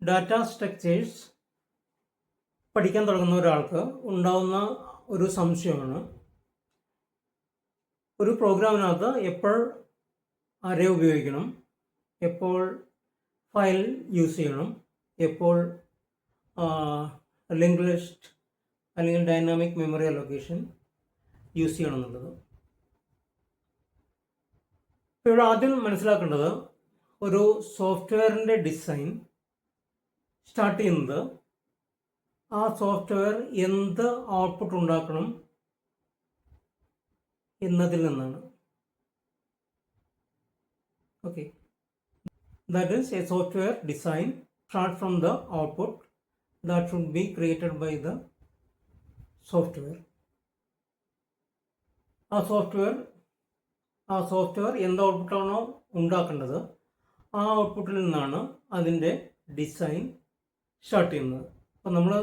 Data structures പഠിക്കാൻ തുടങ്ങുന്ന ഒരാൾക്ക് ഉണ്ടാവുന്ന ഒരു സംശയമാണ്, ഒരു പ്രോഗ്രാമിനകത്ത് എപ്പോൾ അറേ ഉപയോഗിക്കണം, എപ്പോൾ ഫയൽ യൂസ് ചെയ്യണം, എപ്പോൾ ലിങ്ക് ലിസ്റ്റ് അല്ലെങ്കിൽ ഡൈനാമിക് മെമ്മറി അലൊക്കേഷൻ യൂസ് ചെയ്യണം എന്നുള്ളത്. ഇപ്പോൾ ഇവിടെ ആദ്യം മനസ്സിലാക്കേണ്ടത്, ഒരു സോഫ്റ്റ്വെയറിൻ്റെ ഡിസൈൻ സ്റ്റാർട്ട് ചെയ്യുന്നത് ആ സോഫ്റ്റ്വെയർ എന്ത് ഔട്ട്പുട്ട് ഉണ്ടാക്കണം എന്നതിൽ നിന്നാണ്. Okay, that is A software design start from the output that should be created by the software. ആ സോഫ്റ്റ്വെയർ എന്ത് ഔട്ട്പുട്ടാണോ ഉണ്ടാക്കേണ്ടത് ആ ഔട്ട്പുട്ടിൽ നിന്നാണ് അതിൻ്റെ ഡിസൈൻ സ്റ്റാർട്ട് ചെയ്യുന്നത്. അപ്പം നമ്മൾ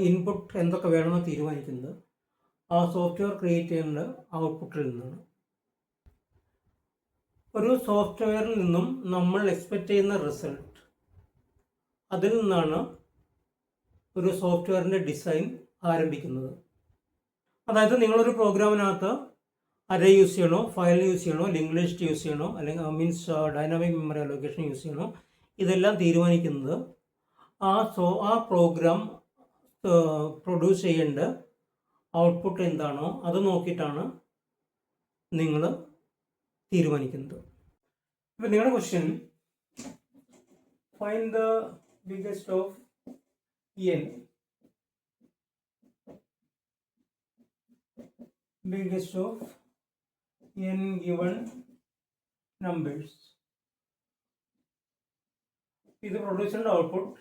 ഇൻപുട്ട് എന്തൊക്കെ വേണമെന്ന് തീരുമാനിക്കുന്നത് ആ സോഫ്റ്റ്വെയർ ക്രിയേറ്റ് ചെയ്യേണ്ട ഔട്ട്പുട്ടിൽ നിന്നാണ്. ഒരു സോഫ്റ്റ്വെയറിൽ നിന്നും നമ്മൾ എക്സ്പെക്റ്റ് ചെയ്യുന്ന റിസൾട്ട്, അതിൽ നിന്നാണ് ഒരു സോഫ്റ്റ്വെയറിൻ്റെ ഡിസൈൻ ആരംഭിക്കുന്നത്. അതായത് നിങ്ങളൊരു പ്രോഗ്രാമിനകത്ത് അറേ യൂസ് ചെയ്യണോ, ഫയൽ യൂസ് ചെയ്യണോ, ലിങ്ക് ലിസ്റ്റ് യൂസ് ചെയ്യണോ, അല്ലെങ്കിൽ means dynamic memory allocation use ചെയ്യണോ, ഇതെല്ലാം തീരുമാനിക്കുന്നത് ആ പ്രോഗ്രാം പ്രൊഡ്യൂസ് ചെയ്യേണ്ട ഔട്ട്പുട്ട് എന്താണോ അത് നോക്കിയിട്ടാണ് നിങ്ങൾ തീരുമാനിക്കുന്നത്. ഇപ്പം നിങ്ങളുടെ question, find the biggest of n, biggest of n given numbers. ഇത് പ്രൊഡ്യൂസിൻ്റെ output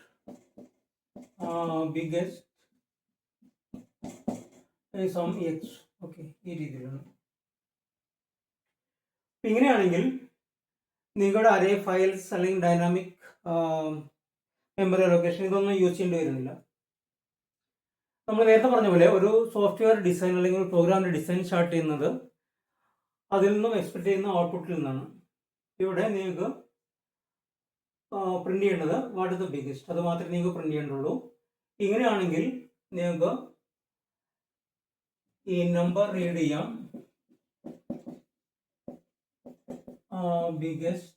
biggest sum x. Okay, ഈ രീതിയിലാണ്. ഇങ്ങനെയാണെങ്കിൽ നിങ്ങളുടെ അറേ, ഫയൽസ് അല്ലെങ്കിൽ ഡൈനാമിക് മെമ്മറി അലൊക്കേഷൻ ഇതൊന്നും യൂസ് ചെയ്യേണ്ടി വരുന്നില്ല. നമ്മൾ നേരത്തെ പറഞ്ഞ പോലെ ഒരു സോഫ്റ്റ്വെയർ ഡിസൈൻ അല്ലെങ്കിൽ ഒരു പ്രോഗ്രാമിൻ്റെ ഡിസൈൻ സ്റ്റാർട്ട് ചെയ്യുന്നത് അതിൽ നിന്നും എക്സ്പെക്ട് ചെയ്യുന്ന ഔട്ട്പുട്ടിൽ നിന്നാണ്. ഇവിടെ നിങ്ങൾക്ക് പ്രിന്റ് ചെയ്യേണ്ടത് വാട്ട് ഇസ് ദ ബിഗ്ഗസ്റ്റ്, അത് മാത്രമേ നിങ്ങൾക്ക് പ്രിന്റ് ചെയ്യേണ്ടുള്ളൂ. ഇങ്ങനെയാണെങ്കിൽ നിങ്ങൾക്ക് ഈ നമ്പർ റീഡ് ചെയ്യാം, biggest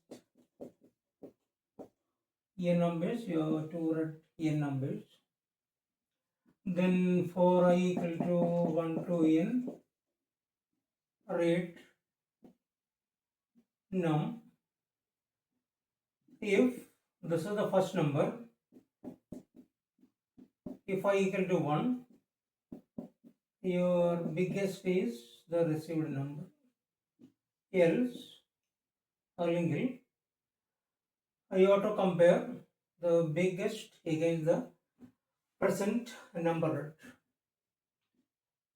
n numbers, you have to write n numbers, then for I equal to 1 to n, rate num. If this is the first number, if I equal to 1, your biggest is the received number, else അല്ലെങ്കിൽ you have to compare the biggest against the present number.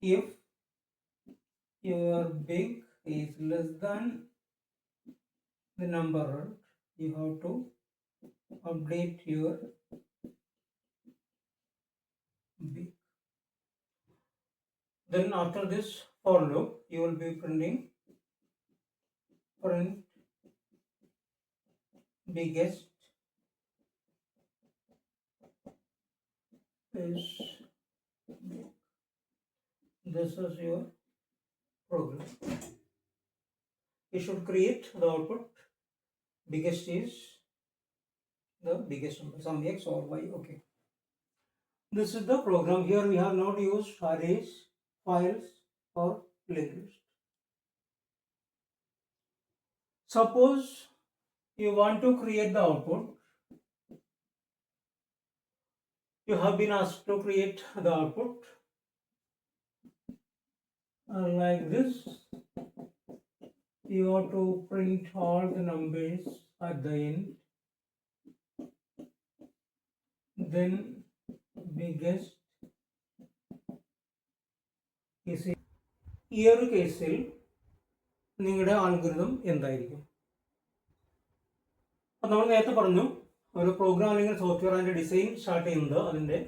If your big is less than the number, you have to update your big. Then after this for loop, you will be printing print biggest is big. This is your program. You should create the output. Biggest is the biggest number, some x or y. Okay, this is the program. Here we have not used arrays, files or linked list. Suppose you want to create the output. You have been asked to create the output like this. You have to print all the numbers at the end, then biggest is ഈ ഒരു കേസിൽ നിങ്ങളുടെ algorithm എന്തായിരിക്കും? അപ്പം നമ്മൾ നേരത്തെ പറഞ്ഞു, ഒരു പ്രോഗ്രാം അല്ലെങ്കിൽ സോഫ്റ്റ്വെയർ അതിൻ്റെ ഡിസൈൻ സ്റ്റാർട്ട് ചെയ്യുന്നത് അതിൻ്റെ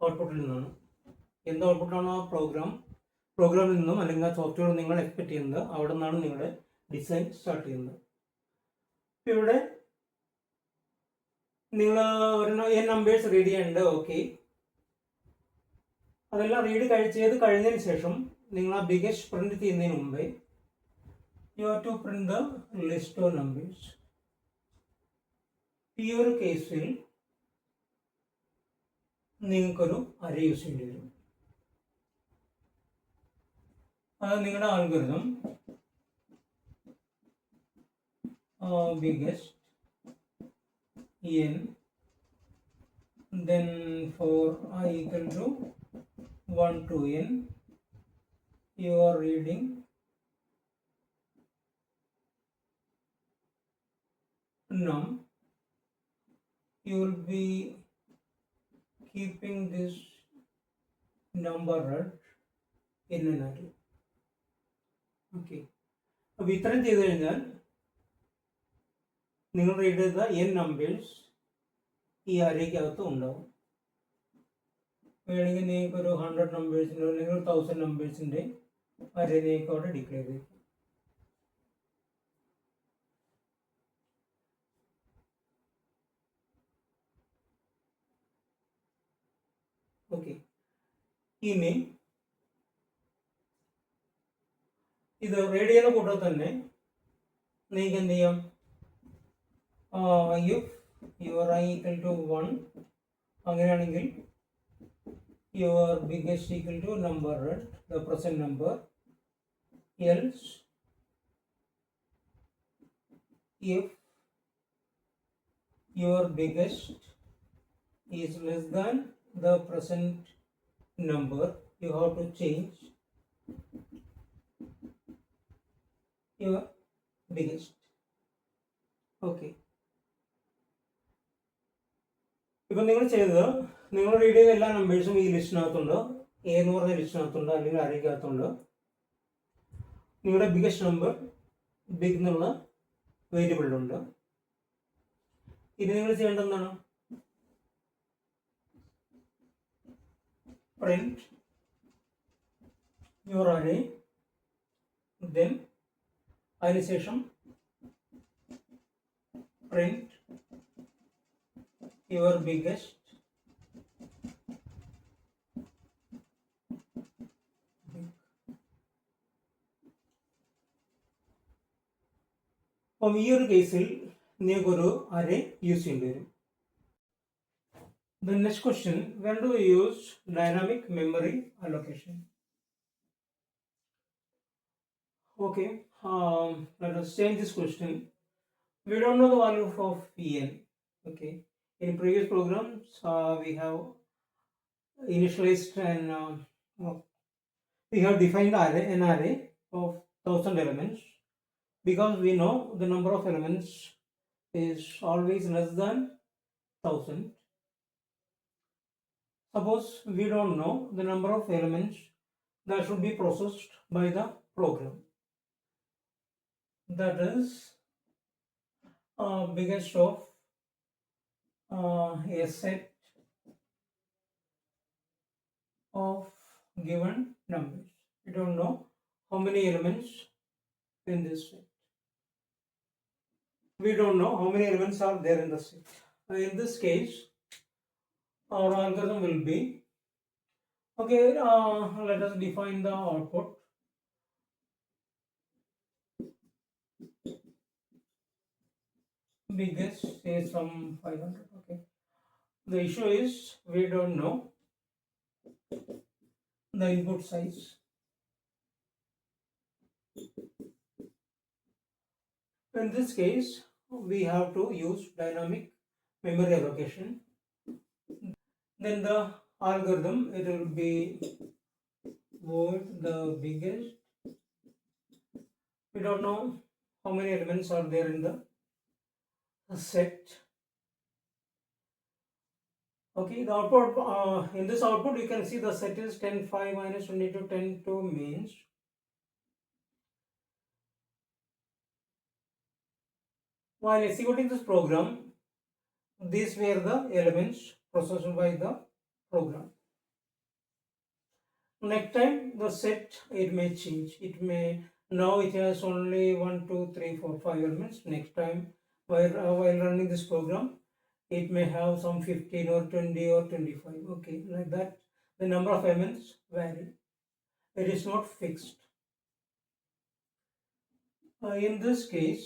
ഔട്ട്പുട്ടിൽ നിന്നാണ്. എന്ത് ഔട്ട്പുട്ടാണോ ആ പ്രോഗ്രാമിൽ നിന്നും അല്ലെങ്കിൽ ആ സോഫ്റ്റ്വെയർ നിങ്ങൾ എക്സ്പെക്ട് ചെയ്യുന്നത് അവിടെ നിന്നാണ് നിങ്ങളുടെ ഡിസൈൻ സ്റ്റാർട്ട് ചെയ്യുന്നത്. ഇവിടെ നിങ്ങൾ ഒരു നമ്പേഴ്സ് റീഡ് ചെയ്യാനുണ്ട്. ഓക്കെ, അതെല്ലാം റീഡ് ചെയ്ത് കഴിഞ്ഞതിന് ശേഷം നിങ്ങൾ ആ ബിഗസ്റ്റ് പ്രിന്റ് ചെയ്യുന്നതിന് മുമ്പേ you have to print the list of numbers. ഈ ഒരു കേസിൽ നിങ്ങൾക്കൊരു അറേ യൂസ് ചെയ്യേണ്ടി വരും. അത് നിങ്ങളുടെ algorithm biggest n, then for I equal to 1 to n, you are reading num. You will be keeping this number in an array. Okay, അപ്പോൾ ഇത്രയും ചെയ്ത് കഴിഞ്ഞാൽ നിങ്ങൾ റീഡ് ചെയ്ത n നമ്പേഴ്സ് ഈ അറേക്കകത്ത് ഉണ്ടാവും. വേണമെങ്കിൽ നിങ്ങൾക്കൊരു 100 നമ്പേഴ്സിൻ്റെ അല്ലെങ്കിൽ 1000 നമ്പേഴ്സിൻ്റെ അറേ നിങ്ങൾക്ക് അവിടെ ഡിക്ലെയർ ചെയ്യും. ഓക്കെ, ഇനി ഇത് റീഡ് ചെയ്യുന്ന കൂട്ടത്തിൽ തന്നെ നിങ്ങൾക്ക് എന്ത് ചെയ്യാം, if your I equal to 1 അങ്ങനെയാണെങ്കിൽ your biggest equal to number, the present number, else if your biggest is less than the present number, you have to change your biggest. Okay, ഇപ്പം നിങ്ങൾ ചെയ്തത്, നിങ്ങൾ റീഡ് ചെയ്ത എല്ലാ നമ്പേഴ്സും ഈ ലിസ്റ്റിനകത്തുണ്ട്. A എന്ന് പറഞ്ഞ ലിസ്റ്റിനകത്തുണ്ട്, അല്ലെങ്കിൽ അറേക്കകത്തുണ്ട്. നിങ്ങളുടെ ബിഗസ്റ്റ് നമ്പർ ബിഗ് എന്നുള്ള വേരിയബിളിലുണ്ട്. ഇനി നിങ്ങൾ ചെയ്യേണ്ടത് എന്താണ്, പ്രിന്റ് യുവർ അറേ, ദെൻ അതിനുശേഷം print your biggest അപ്പം ഈ ഒരു കേസിൽ നിങ്ങൾക്കൊരു അറേ യൂസ് ചെയ്യേണ്ടി വരും. The next question, when do we use dynamic memory allocation? Okay, let us change this question. We don't know the value of en. Okay, in previous programs we have initialized and we have defined an array of 1000 elements, because we know the number of elements is always less than 1000. Suppose we don't know the number of elements that should be processed by the program, that is biggest of a set of given numbers. We don't know how many elements in this set. We don't know how many elements are there in the set. In this case, our algorithm will be, okay, let us define the output. Biggest is some 500. Okay, the issue is we don't know the input size. In this case, we have to use dynamic memory allocation. Then the algorithm, it will be void the biggest. We don't know how many elements are there in the set. Okay, the output, in this output you can see the set is 10 5 minus 22 10 2 means while executing this program, these were the elements processed by the program. Next time the set, it may change. It may, now it has only 1 2 3 4 5 elements. Next time while running this program, It may have some 15 or 20 or 25. Okay, like that. The number of elements vary. It is not fixed. In this case,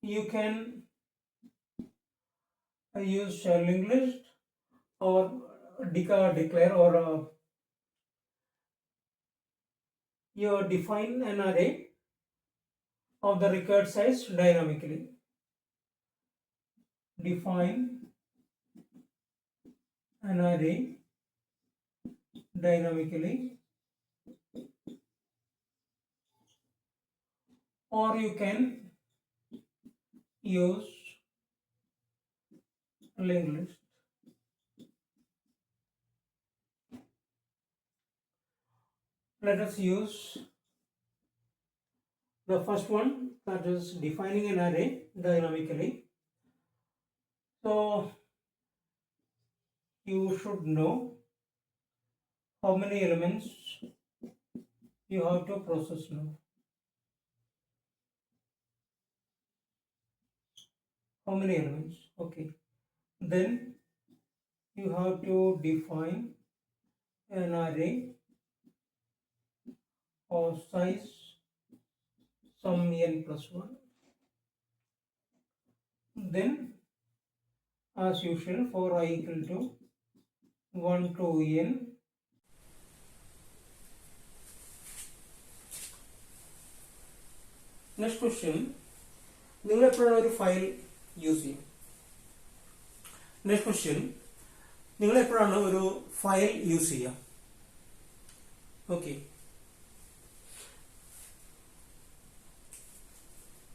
you can use linked list or declare, or you define an array of the required size dynamically. Define an array dynamically, or you can use linked list. Let us use the first one, that is defining an array dynamically. So you should know how many elements you have to process now. How many elements? Okay. Then you have to define an array of size some n plus 1. Then, as usual, for I equal to 1 to n, next question, നിങ്ങൾ എപ്പോഴാണ് ഒരു file use ചെയ്യുക? Next question, നിങ്ങൾ എപ്പോഴാണ് ഒരു file use ചെയ്യുക? Okay,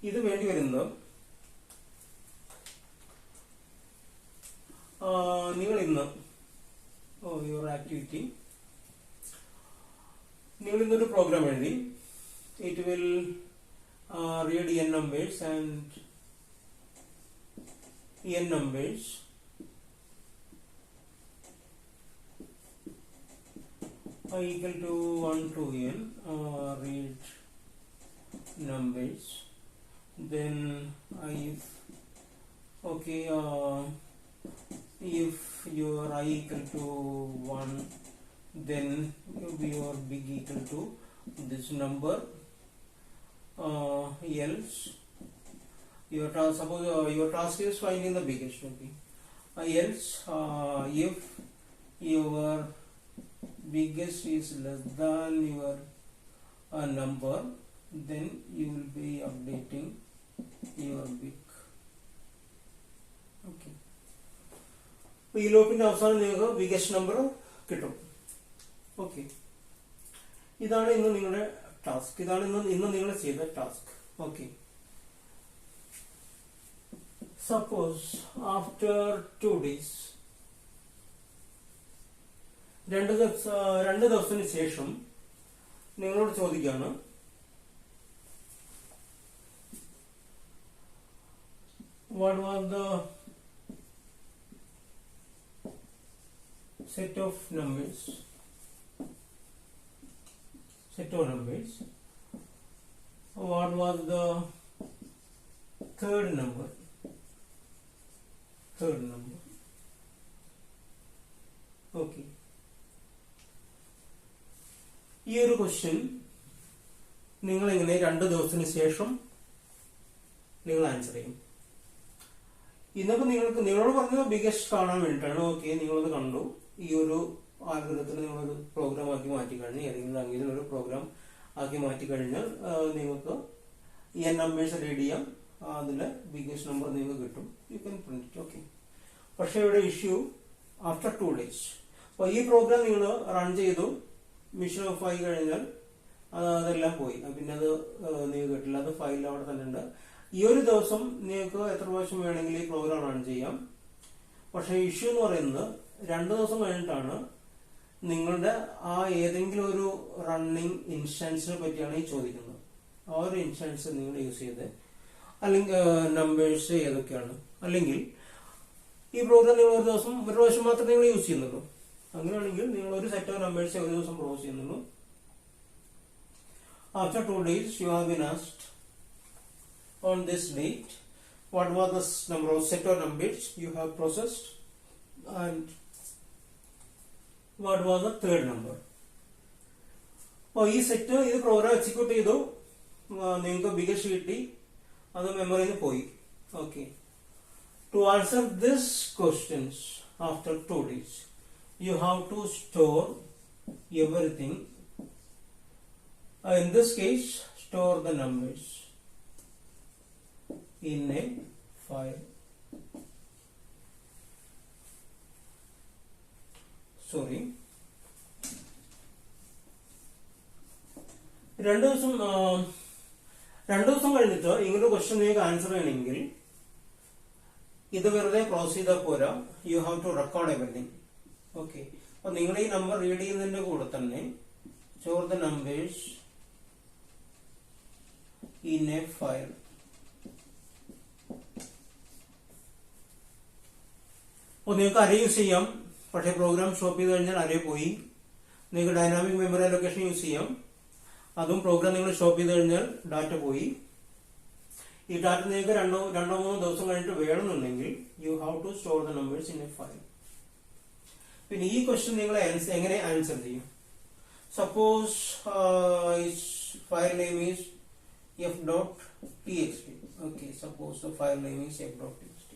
ഇത് വേണ്ടി വരുന്നത് നിങ്ങൾ ഇന്ന് യുവർ ആക്ടിവിറ്റി, നിങ്ങൾ ഇന്നൊരു പ്രോഗ്രാം എഴുതി. It will read n numbers and n numbers I equal to 1 to n, read numbers. Then if okay, if your I equal to 1, then your big equal to this number. Else your task, suppose your task is finding the biggest. Okay, else if your biggest is less than your number, then you will be updating your big. Okay, ഈ ലൂപ്പിന്റെ അവസാനം നിങ്ങൾക്ക് biggest number കിട്ടും. Okay, ഇതാണ് ഇന്ന് നിങ്ങളുടെ task. ഇതാണ് ഇന്ന് നിങ്ങൾ ചെയ്ത task. Okay, suppose after 2 days, രണ്ട് ദിവസത്തിന് ശേഷം നിങ്ങളോട് ചോദിക്കുകയാണ്, what was the set of numbers? What was the third number? Okay, ഈ ഒരു ക്വസ്റ്റ്യൻ നിങ്ങൾ എങ്ങനെ 2 ദിവസത്തിന് ശേഷം നിങ്ങൾ ആൻസർ ചെയ്യും? ഇന്നിപ്പോ നിങ്ങളോട് പറഞ്ഞത് ബിഗസ്റ്റ് കാണാൻ വേണ്ടിയിട്ടാണ്. ഓക്കെ, നിങ്ങളത് കണ്ടു. ഈ ഒരു ആൽഗോരിതത്തിൽ നിങ്ങളൊരു പ്രോഗ്രാം ആക്കി മാറ്റിക്കഴിഞ്ഞാൽ, ഏതെങ്കിലും ലാംഗ്വേജിൽ ഒരു പ്രോഗ്രാം ആക്കി മാറ്റിക്കഴിഞ്ഞാൽ നിങ്ങൾക്ക് n നമ്പേഴ്സ് റീഡ് ചെയ്യാം. അതിൽ ബിഗസ്റ്റ് നമ്പർ നിങ്ങൾക്ക് കിട്ടും. You can print it. Okay, പക്ഷേ ഇവിടെ ഇഷ്യൂ ആഫ്റ്റർ 2 days. അപ്പോൾ ഈ പ്രോഗ്രാം നിങ്ങൾ റൺ ചെയ്തു, മിഷൻ ഓഫ് ആയി കഴിഞ്ഞാൽ അതെല്ലാം പോയി. പിന്നെ അത് നിങ്ങൾക്ക് കിട്ടില്ല. അത് ഫയൽ അവിടെ തന്നെ ഉണ്ട്. ഈ ഒരു ദിവസം നിങ്ങൾക്ക് എത്ര പ്രാവശ്യം വേണമെങ്കിൽ ഈ പ്രോഗ്രാം റൺ ചെയ്യാം. പക്ഷേ ഇഷ്യൂ എന്ന് പറയുന്നത് 2 ദിവസം കഴിഞ്ഞിട്ടാണ് നിങ്ങളുടെ ആ ഏതെങ്കിലും ഒരു റണ്ണിങ് ഇൻസ്റ്റൻസിനെ പറ്റിയാണ് ഈ ചോദിക്കുന്നത്. ആ ഒരു ഇൻസ്റ്റൻസ് നിങ്ങൾ യൂസ് ചെയ്ത്, അല്ലെങ്കിൽ നമ്പേഴ്സ് ഏതൊക്കെയാണ്, അല്ലെങ്കിൽ ഈ പ്രോഗ്രാം നിങ്ങൾ ഒരു പ്രാവശ്യം മാത്രമേ നിങ്ങൾ യൂസ് ചെയ്യുന്നുള്ളൂ. അങ്ങനെയാണെങ്കിൽ നിങ്ങൾ ഒരു സെറ്റ് ഓഫ് നമ്പേഴ്സ് ഒരു ദിവസം പ്രോസസ് ചെയ്യുന്നുള്ളൂ. After 2 days you have been asked, on this date what was the number of set of numbers you have processed, and what was the third number. അപ്പോൾ ഈ set ഇത് program execute ചെയ്തു, നിങ്ങൾക്ക് biggest കിട്ടി, അത് മെമ്മറിയിൽ നിന്ന് പോയി. ഓക്കെ, to answer this questions after 2 days you have to store everything. In this case, store the numbers in a file. Sorry. രണ്ട് ദിവസം കഴിഞ്ഞിട്ട് ഇങ്ങനൊരു ക്വസ്റ്റ്യൻ നിങ്ങൾക്ക് ആൻസർ ചെയ്യണമെങ്കിൽ ഇത് വെറുതെ ക്ലോസ് ചെയ്താൽ പോരാ, you have to record everything. Okay, അപ്പൊ നിങ്ങൾ ഈ നമ്പർ റീഡ് ചെയ്യുന്നതിന്റെ കൂടെ തന്നെ store the numbers in a file. അപ്പോൾ നിങ്ങൾക്ക് അറേ യൂസ് ചെയ്യാം, പക്ഷേ പ്രോഗ്രാം സ്റ്റോപ്പ് ചെയ്ത് കഴിഞ്ഞാൽ അറേ പോയി. നിങ്ങൾക്ക് ഡൈനാമിക് മെമ്മറി അലൊക്കേഷൻ യൂസ് ചെയ്യാം, അതും പ്രോഗ്രാം നിങ്ങൾ സ്റ്റോപ്പ് ചെയ്ത് കഴിഞ്ഞാൽ ഡാറ്റ പോയി. ഈ ഡാറ്റ നിങ്ങൾക്ക് രണ്ടോ മൂന്നോ ദിവസം കഴിഞ്ഞിട്ട് വേണമെന്നുണ്ടെങ്കിൽ you have to store the numbers in a file. പിന്നെ ഈ ക്വസ്റ്റ്യൻ നിങ്ങൾ എങ്ങനെ ആൻസർ ചെയ്യും? Suppose file name is f.txt. Okay, suppose the file name is f.txt.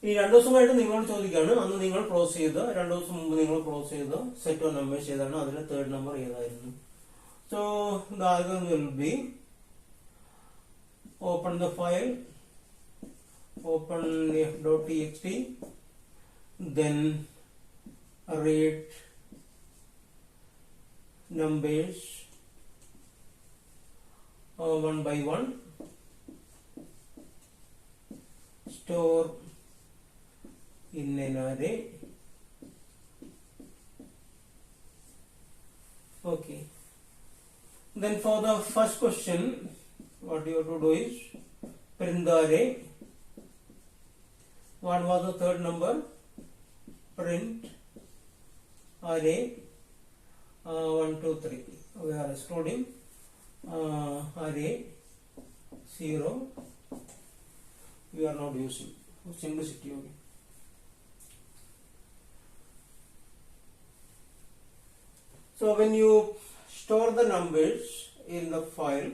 ഈ 2 ദിവസം കഴിഞ്ഞിട്ട് നിങ്ങളോട് ചോദിക്കുകയാണ്, അന്ന് നിങ്ങൾ ക്ലോസ് ചെയ്ത് 2 ദിവസം മുമ്പ് നിങ്ങൾ ക്ലോസ് ചെയ്ത് സെറ്റ് ഓഫ് നമ്പേഴ്സ് ഏതാണ്, അതിന്റെ തേർഡ് നമ്പർ ഏതായിരുന്നു? So the algorithm will be open the file, open f.txt, then read numbers one by one, store in an array. Okay, then for the first question, what you have to do is print the array. What was the third number? Print array 1 2 3. We are excluding array 0. We are not using simplicity only. So when you store the numbers in the file,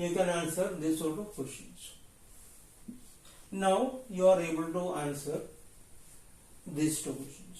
you can answer this sort of questions. Now you are able to answer these 2 questions.